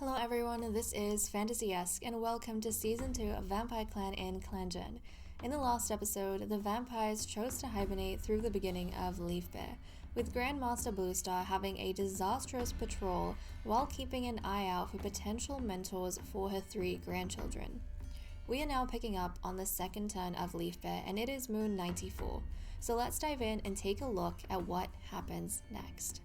Hello everyone, this is Fantasy-esque and welcome to Season 2 of Vampyre Clan in ClanGen. In the last episode, the vampires chose to hibernate through the beginning of Leafbear, with Grandmaster Bluestar having a disastrous patrol while keeping an eye out for potential mentors for her 3 grandchildren. We are now picking up on the second turn of Leafbear and it is Moon 94, so let's dive in and take a look at what happens next.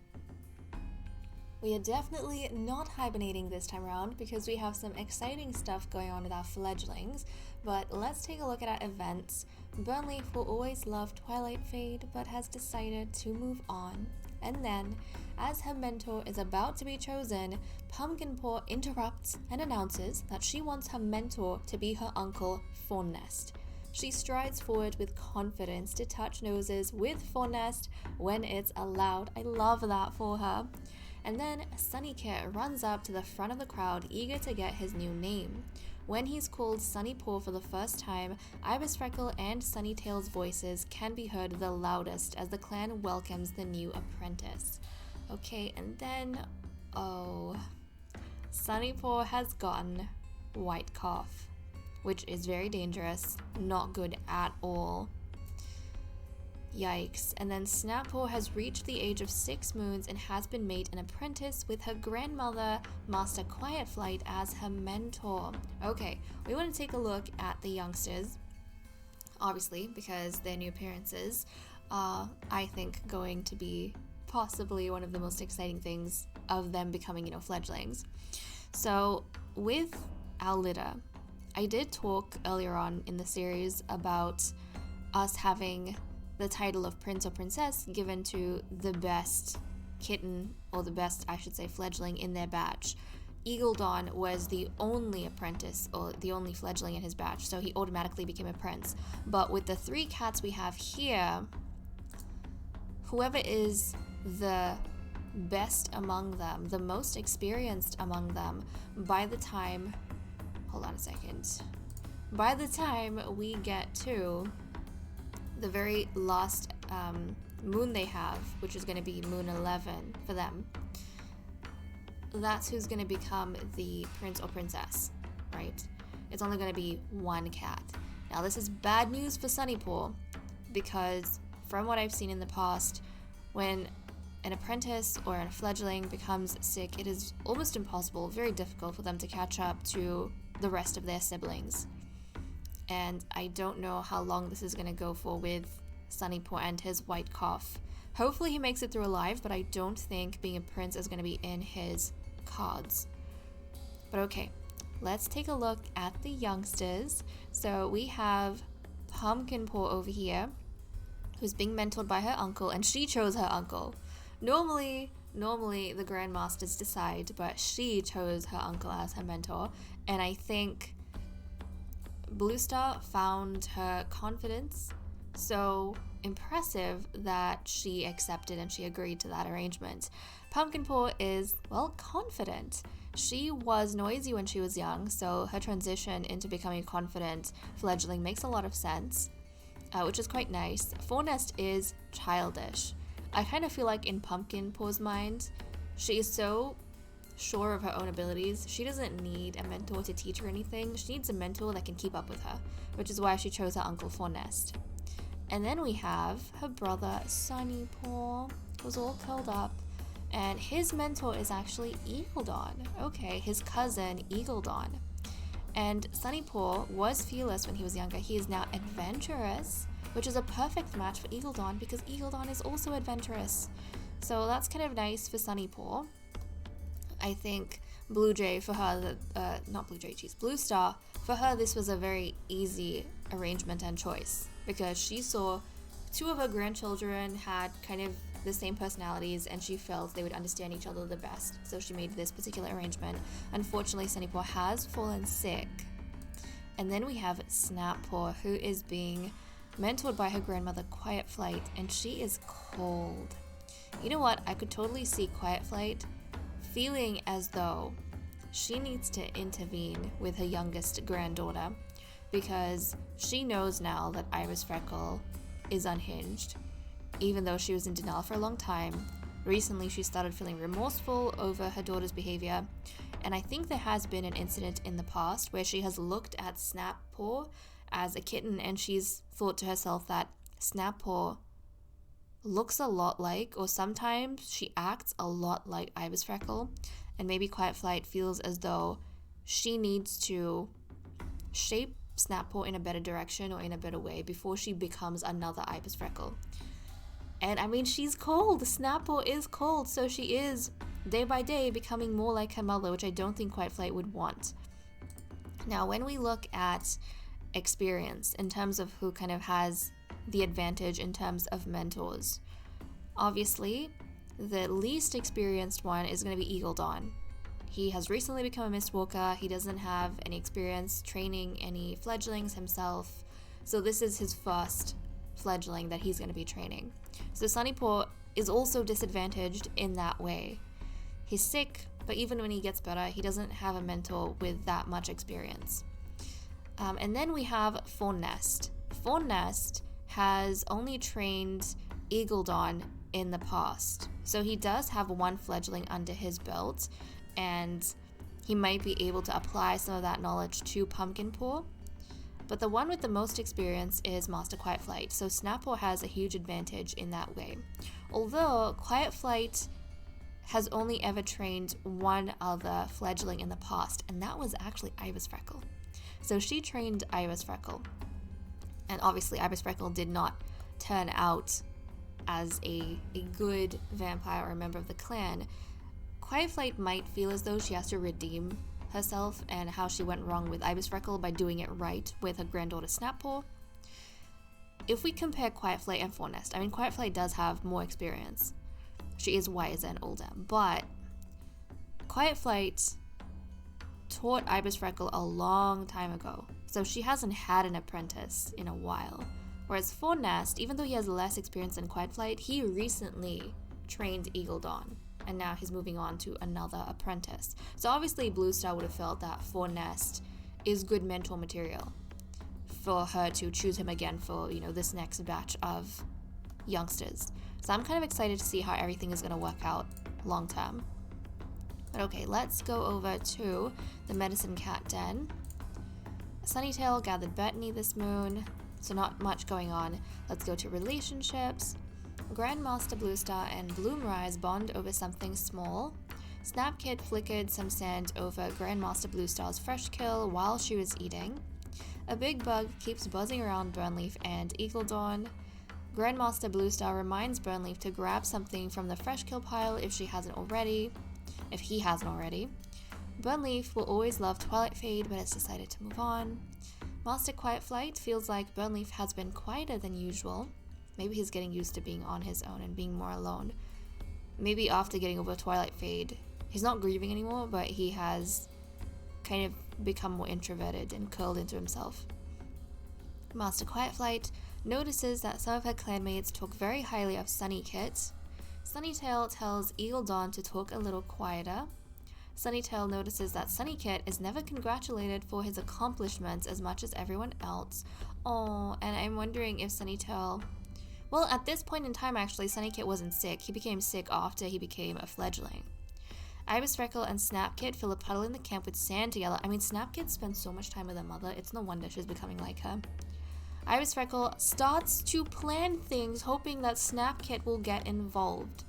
We are definitely not hibernating this time around because we have some exciting stuff going on with our fledglings, but let's take a look at our events. Burnleaf will always love Twilight Fade but has decided to move on. And then, as her mentor is about to be chosen, Pumpkin Paw interrupts and announces that she wants her mentor to be her uncle Thornnest. She strides forward with confidence to touch noses with Thornnest when it's allowed. I love that for her. And then Sunny Kit runs up to the front of the crowd, eager to get his new name. When he's called Sunny Paw for the first time, Ibis Freckle and Sunny Tail's voices can be heard the loudest as the clan welcomes the new apprentice. Okay, and then, Sunny Paw has gotten white cough, which is very dangerous, not good at all. Yikes. And then Snappaw has reached the age of 6 moons and has been made an apprentice with her grandmother, Master Quietflight, as her mentor. Okay, we want to take a look at the youngsters, obviously, because their new appearances are, I think, going to be possibly one of the most exciting things of them becoming, fledglings. So, with our litter, I did talk earlier on in the series about us having the title of Prince or Princess given to the best kitten, or the best, I should say, fledgling in their batch. Eagle Dawn was the only apprentice, or the only fledgling in his batch, so he automatically became a prince. But with the 3 cats we have here, whoever is the best among them, the most experienced among them, by the time we get to the very last moon they have, which is going to be moon 11 for them, that's who's going to become the prince or princess, right? It's only going to be 1 cat. Now this is bad news for Sunny Paw, because from what I've seen in the past, when an apprentice or a fledgling becomes sick, it is almost impossible, very difficult for them to catch up to the rest of their siblings. And I don't know how long this is going to go for with Sunny Paw and his white cough. Hopefully he makes it through alive, but I don't think being a prince is going to be in his cards. But okay, let's take a look at the youngsters. So we have Pumpkin Paw over here, who's being mentored by her uncle, and she chose her uncle. Normally the Grandmasters decide, but she chose her uncle as her mentor, and I think Bluestar found her confidence so impressive that she accepted and she agreed to that arrangement. Pumpkin Paw is, confident. She was noisy when she was young, so her transition into becoming a confident fledgling makes a lot of sense, which is quite nice. Thornnest is childish. I kind of feel like in Pumpkin Paw's mind, she is so sure of her own abilities. She doesn't need a mentor to teach her anything. She needs a mentor that can keep up with her, which is why she chose her uncle Thornnest. And then we have her brother Sunny Paw, who's all curled up, and his mentor is actually Eagle Dawn. Okay, his cousin Eagle Dawn. And Sunny Paw was fearless when he was younger. He is now adventurous, which is a perfect match for Eagle Dawn because Eagle Dawn is also adventurous. So that's kind of nice for Sunny Paw. I think Bluestar, for her this was a very easy arrangement and choice because she saw 2 of her grandchildren had kind of the same personalities and she felt they would understand each other the best, so she made this particular arrangement. Unfortunately, Sunny Paw has fallen sick. And then we have Snappaw, who is being mentored by her grandmother Quietflight, and she is cold. You know what? I could totally see Quietflight feeling as though she needs to intervene with her youngest granddaughter because she knows now that Ibis Freckle is unhinged. Even though she was in denial for a long time, recently she started feeling remorseful over her daughter's behavior, And I think there has been an incident in the past where she has looked at Snappaw as a kitten and she's thought to herself that Snappaw looks a lot like, or sometimes she acts a lot like Ibis Freckle, and maybe Quiet Flight feels as though she needs to shape Snappaw in a better direction or in a better way before she becomes another Ibis Freckle. And I mean, she's cold. Snappaw is cold, so she is day by day becoming more like her mother, which I don't think Quiet Flight would want. Now, when we look at experience in terms of who kind of has the advantage in terms of mentors, obviously the least experienced one is going to be Eagle Dawn. He has recently become a Mistwalker. He doesn't have any experience training any fledglings himself, so this is his first fledgling that he's going to be training. So Sunnypaw is also disadvantaged in that way. He's sick, but even when he gets better, he doesn't have a mentor with that much experience. And then we have Fawn Nest. Fawn Nest has only trained Eagle Dawn in the past, so he does have one fledgling under his belt, and he might be able to apply some of that knowledge to Pumpkin Paw. But the one with the most experience is Master Quiet Flight, so Snappaw has a huge advantage in that way. Although Quiet Flight has only ever trained one other fledgling in the past, and that was actually Ibis Freckle. So she trained Ibis Freckle, and obviously Ibis Freckle did not turn out as a good vampire or a member of the clan. Quiet Flight might feel as though she has to redeem herself and how she went wrong with Ibis Freckle by doing it right with her granddaughter Snappaw. If we compare Quiet Flight and Fawn Nest, I mean, Quiet Flight does have more experience. She is wiser and older, but Quiet Flight taught Ibis Freckle a long time ago, so she hasn't had an apprentice in a while. Whereas Fawn Nest, even though he has less experience than Quiet Flight, he recently trained Eagle Dawn, and now he's moving on to another apprentice. So obviously Blue Star would have felt that Fawn Nest is good mentor material for her to choose him again for, this next batch of youngsters. So I'm kind of excited to see how everything is going to work out long term. But okay, let's go over to the Medicine Cat Den. Sunnytail gathered Bethany this moon, so not much going on. Let's go to relationships. Grandmaster Bluestar and Bloomrise bond over something small. Snapkid flickered some sand over Grandmaster Bluestar's fresh kill while she was eating. A big bug keeps buzzing around Burnleaf and Eagle Dawn. Grandmaster Bluestar reminds Burnleaf to grab something from the fresh kill pile if he hasn't already. Burnleaf will always love Twilight Fade, but has decided to move on. Master Quiet Flight feels like Burnleaf has been quieter than usual. Maybe he's getting used to being on his own and being more alone. Maybe after getting over Twilight Fade, he's not grieving anymore, but he has kind of become more introverted and curled into himself. Master Quiet Flight notices that some of her clanmates talk very highly of Sunnykit. Sunnytail tells Eagle Dawn to talk a little quieter. Sunnytail notices that Sunnykit is never congratulated for his accomplishments as much as everyone else. Oh, and I'm wondering if Sunnytail... Well, at this point in time, actually, Sunnykit wasn't sick. He became sick after he became a fledgling. Ibis Freckle and Snapkid fill a puddle in the camp with sand together. I mean, Snapkid spends so much time with her mother. It's no wonder she's becoming like her. Ibis Freckle starts to plan things, hoping that Snapkid will get involved.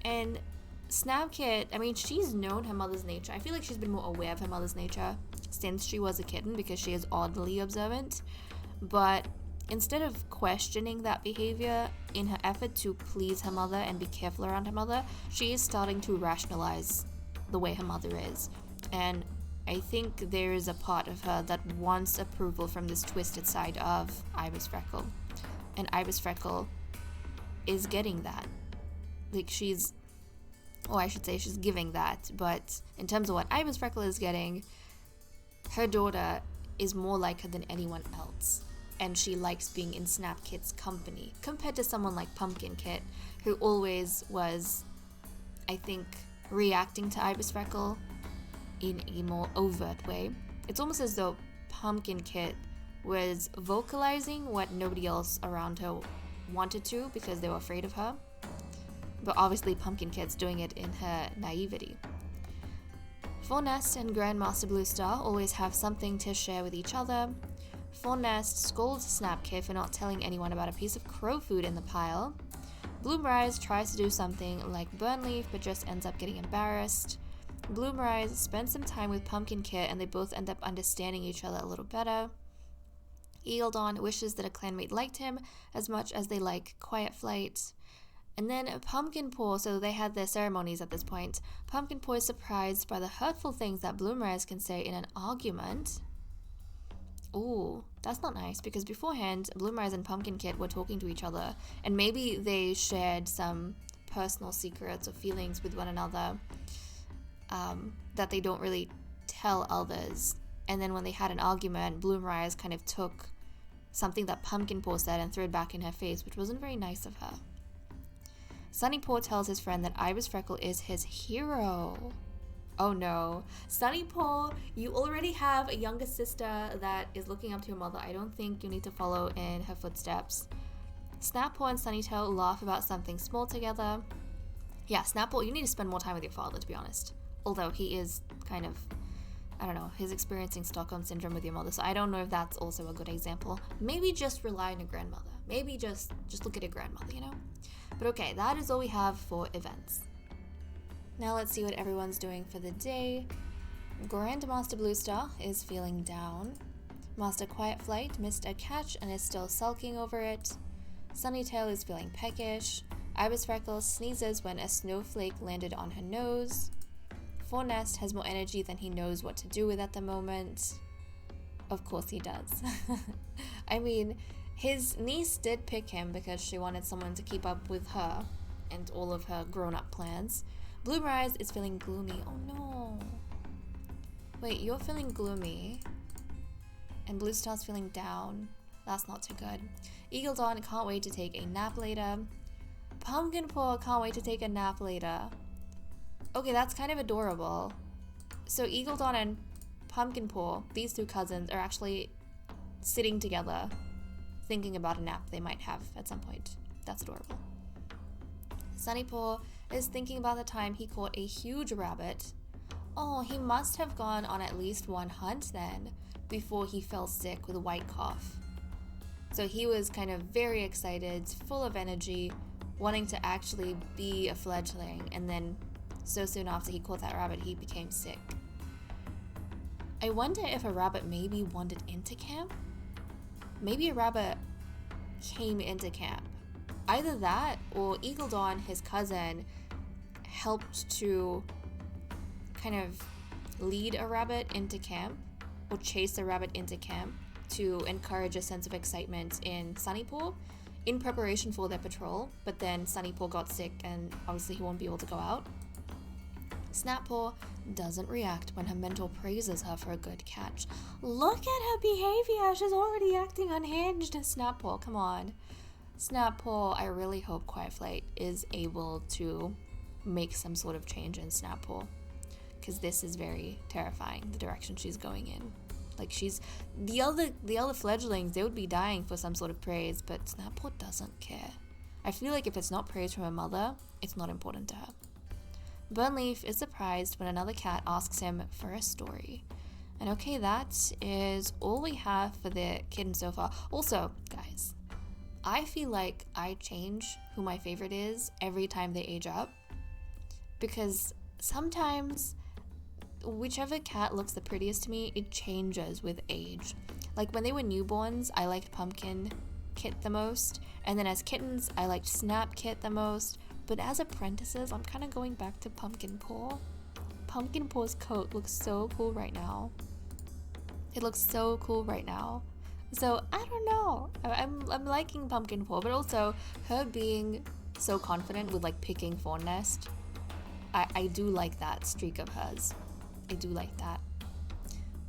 And Snapkid, I mean, she's known her mother's nature. I feel like she's been more aware of her mother's nature since she was a kitten because she is oddly observant. But instead of questioning that behavior in her effort to please her mother and be careful around her mother, she is starting to rationalize the way her mother is. And I think there is a part of her that wants approval from this twisted side of Ibis Freckle. And Ibis Freckle is getting that. Like, she's giving that. But in terms of what Ibis Freckle is getting, her daughter is more like her than anyone else. And she likes being in Snapkid's company, compared to someone like Pumpkin Kit, who always was, I think, reacting to Ibis Freckle in a more overt way. It's almost as though Pumpkin Kit was vocalizing what nobody else around her wanted to because they were afraid of her. But obviously Pumpkin Kit's doing it in her naivety. Fournest and Grandmaster Bluestar always have something to share with each other. Fournest scolds Snapkid for not telling anyone about a piece of crow food in the pile. Bloomrise tries to do something like Burnleaf but just ends up getting embarrassed. Bloomrise spends some time with Pumpkin Kit and they both end up understanding each other a little better. Eagledon wishes that a clanmate liked him as much as they like Quiet Flight. And then Pumpkin Paw, so they had their ceremonies at this point. Pumpkin Paw is surprised by the hurtful things that Bloomrise can say in an argument. Ooh, that's not nice, because beforehand, Bloomrise and Pumpkin Kit were talking to each other, and maybe they shared some personal secrets or feelings with one another that they don't really tell others. And then when they had an argument, Bloomrise kind of took something that Pumpkin Paw said and threw it back in her face, which wasn't very nice of her. Sunny Paw tells his friend that Ibis Freckle is his hero. Oh no. Sunny Paw, you already have a younger sister that is looking up to your mother. I don't think you need to follow in her footsteps. Snappaw and Sunnytail laugh about something small together. Yeah, Snappaw, you need to spend more time with your father, to be honest. Although he is kind of, I don't know, he's experiencing Stockholm Syndrome with your mother, so I don't know if that's also a good example. Maybe just rely on your grandmother. Maybe just look at your grandmother, you know? But okay, that is all we have for events. Now let's see what everyone's doing for the day. Grandmaster Bluestar is feeling down. Master Quiet Flight missed a catch and is still sulking over it. Sunnytail is feeling peckish. Ibis Freckles sneezes when a snowflake landed on her nose. Fournest has more energy than he knows what to do with at the moment. Of course he does. I mean, his niece did pick him because she wanted someone to keep up with her and all of her grown-up plans. Bloomrise is feeling gloomy. Oh no. Wait, you're feeling gloomy and Bluestar's feeling down. That's not too good. Eagledon can't wait to take a nap later. Pumpkin Paw can't wait to take a nap later. Okay, that's kind of adorable. So Eagledon and Pumpkin Paw, these two cousins, are actually sitting together thinking about a nap they might have at some point. That's adorable. Sunnypaw is thinking about the time he caught a huge rabbit. Oh, he must have gone on at least one hunt then, before he fell sick with a white cough. So he was kind of very excited, full of energy, wanting to actually be a fledgling, and then so soon after he caught that rabbit, he became sick. I wonder if a rabbit maybe wandered into camp? Maybe a rabbit came into camp. Either that, or Eagledon, his cousin, helped to kind of lead a rabbit into camp, or chase a rabbit into camp to encourage a sense of excitement in Sunnypaw in preparation for their patrol, but then Sunnypaw got sick and obviously he won't be able to go out. Snappaw doesn't react when her mentor praises her for a good catch. Look at her behavior! She's already acting unhinged. Snappaw, come on. Snappaw, I really hope Quiet Flight is able to make some sort of change in Snappaw, because this is very terrifying, the direction she's going in. Like, she's the other fledglings, they would be dying for some sort of praise, but Snappaw doesn't care. I feel like if it's not praise from her mother, it's not important to her. Burnleaf is surprised when another cat asks him for a story. And okay, that is all we have for the kitten so far. Also, guys, I feel like I change who my favorite is every time they age up, because sometimes whichever cat looks the prettiest to me, it changes with age. Like when they were newborns, I liked Pumpkin Kit the most, and then as kittens, I liked Snap Kit the most. But as apprentices, I'm kind of going back to Pumpkin Paw. Pumpkin Paw's coat looks so cool right now. It looks so cool right now. So I don't know. I'm liking Pumpkin Paw, but also her being so confident with like picking Fawn Nest. I do like that streak of hers. I do like that.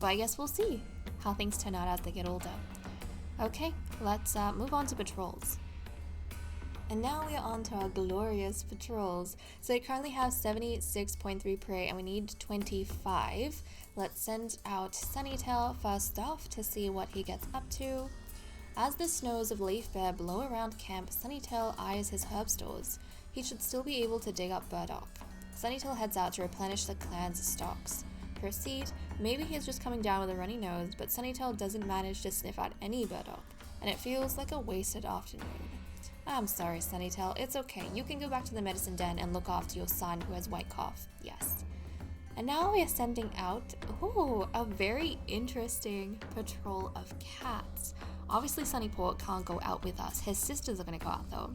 But I guess we'll see how things turn out as they get older. Okay, let's move on to patrols. And now we are on to our glorious patrols. So we currently have 76.3 prey and we need 25. Let's send out Sunnytail first off to see what he gets up to. As the snows of Leaf Bear blow around camp, Sunnytail eyes his herb stores. He should still be able to dig up burdock. Sunnytail heads out to replenish the clan's stocks. Proceed. Maybe he's just coming down with a runny nose, but Sunnytail doesn't manage to sniff out any burdock, and it feels like a wasted afternoon. I'm sorry, Sunnytail. It's okay. You can go back to the medicine den and look after your son who has white cough. Yes. And now we are sending out, a very interesting patrol of cats. Obviously, Sunnyport can't go out with us. His sisters are going to go out, though.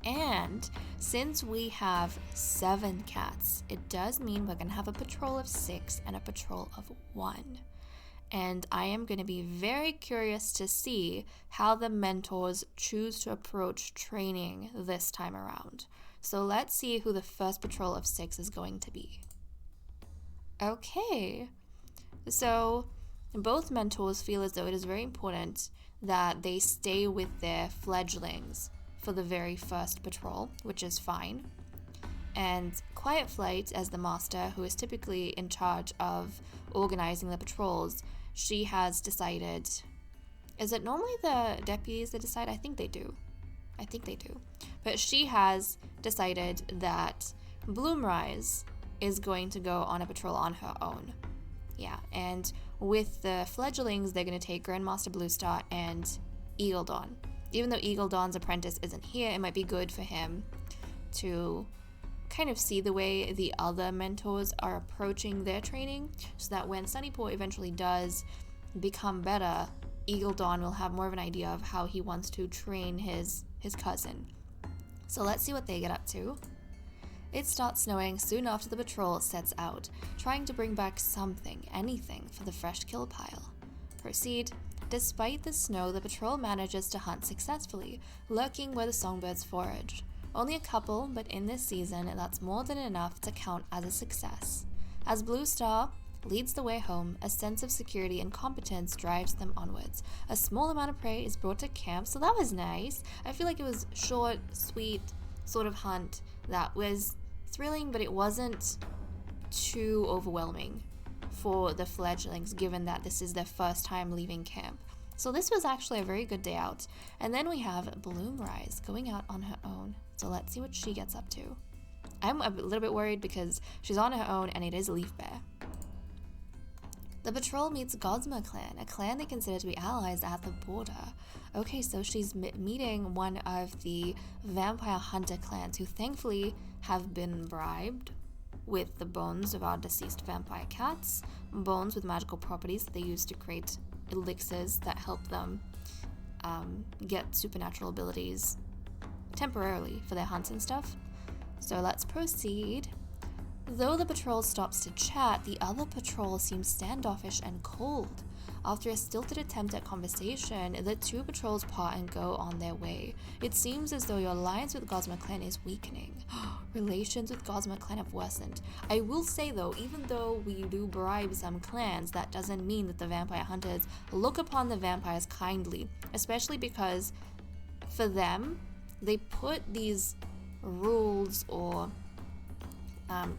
And since we have 7 cats, it does mean we're going to have a patrol of 6 and a patrol of 1. And I am going to be very curious to see how the mentors choose to approach training this time around. So let's see who the first patrol of 6 is going to be. Okay, so both mentors feel as though it is very important that they stay with their fledglings for the very first patrol, which is fine. And Quiet Flight, as the master, who is typically in charge of organizing the patrols, she has decided... Is it normally the deputies that decide? I think they do. But she has decided that Bloomrise is going to go on a patrol on her own. Yeah, and with the fledglings, they're going to take Grandmaster Bluestar and Eagle Dawn. Even though Eagle Dawn's apprentice isn't here, it might be good for him to kind of see the way the other mentors are approaching their training, so that when Sunnyport eventually does become better, Eagle Dawn will have more of an idea of how he wants to train his cousin. So let's see what they get up to. It starts snowing soon after the patrol sets out, trying to bring back something, anything, for the fresh kill pile. Proceed. Despite the snow, the patrol manages to hunt successfully, lurking where the songbirds forage. Only a couple, but in this season, that's more than enough to count as a success. As Bluestar leads the way home, a sense of security and competence drives them onwards. A small amount of prey is brought to camp, so that was nice. I feel like it was short, sweet sort of hunt that was thrilling, but it wasn't too overwhelming for the fledglings, given that this is their first time leaving camp. So this was actually a very good day out. And then we have Bloomrise going out on her own. So let's see what she gets up to. I'm a little bit worried because she's on her own and it is Leaf Bear. The patrol meets Gosma Clan, a clan they consider to be allies at the border. Okay, so she's meeting one of the vampire hunter clans who thankfully have been bribed with the bones of our deceased vampire cats, bones with magical properties that they use to create elixirs that help them get supernatural abilities temporarily for their hunts and stuff. So let's proceed. Though the patrol stops to chat, the other patrol seems standoffish and cold. After a stilted attempt at conversation, the 2 patrols part and go on their way. It seems as though your alliance with Gosma Clan is weakening. Relations with Gosma Clan have worsened. I will say though, even though we do bribe some clans, that doesn't mean that the vampire hunters look upon the vampires kindly, especially because for them, they put these rules or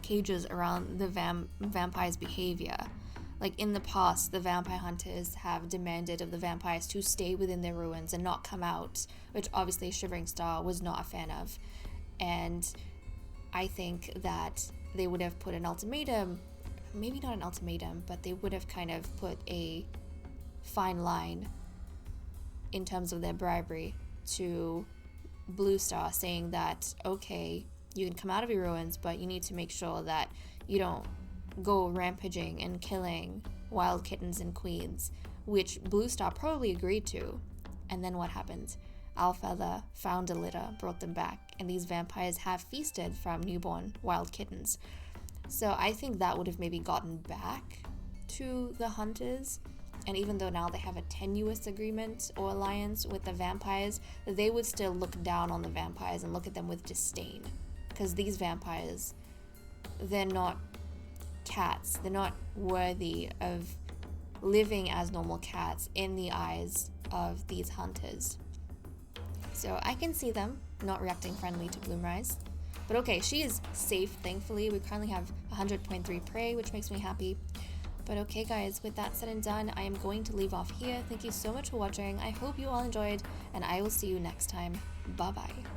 cages around the vampire's behavior. Like in the past, the vampire hunters have demanded of the vampires to stay within their ruins and not come out, which obviously Shivering Star was not a fan of. And I think that they would have put an ultimatum, maybe not an ultimatum, but they would have kind of put a fine line in terms of their bribery to Blue Star, saying that, okay, you can come out of your ruins, but you need to make sure that you don't go rampaging and killing wild kittens and queens, which Blue Star probably agreed to. And then what happened? Alfeather found a litter, brought them back, and these vampires have feasted from newborn wild kittens. So I think that would have maybe gotten back to the hunters. And even though now they have a tenuous agreement or alliance with the vampires, they would still look down on the vampires and look at them with disdain. Because these vampires, they're not cats. They're not worthy of living as normal cats in the eyes of these hunters. So I can see them not reacting friendly to Bloomrise. But okay, she is safe, thankfully. We currently have 100.3 prey, which makes me happy. But okay guys, with that said and done, I am going to leave off here. Thank you so much for watching. I hope you all enjoyed, and I will see you next time. Bye bye.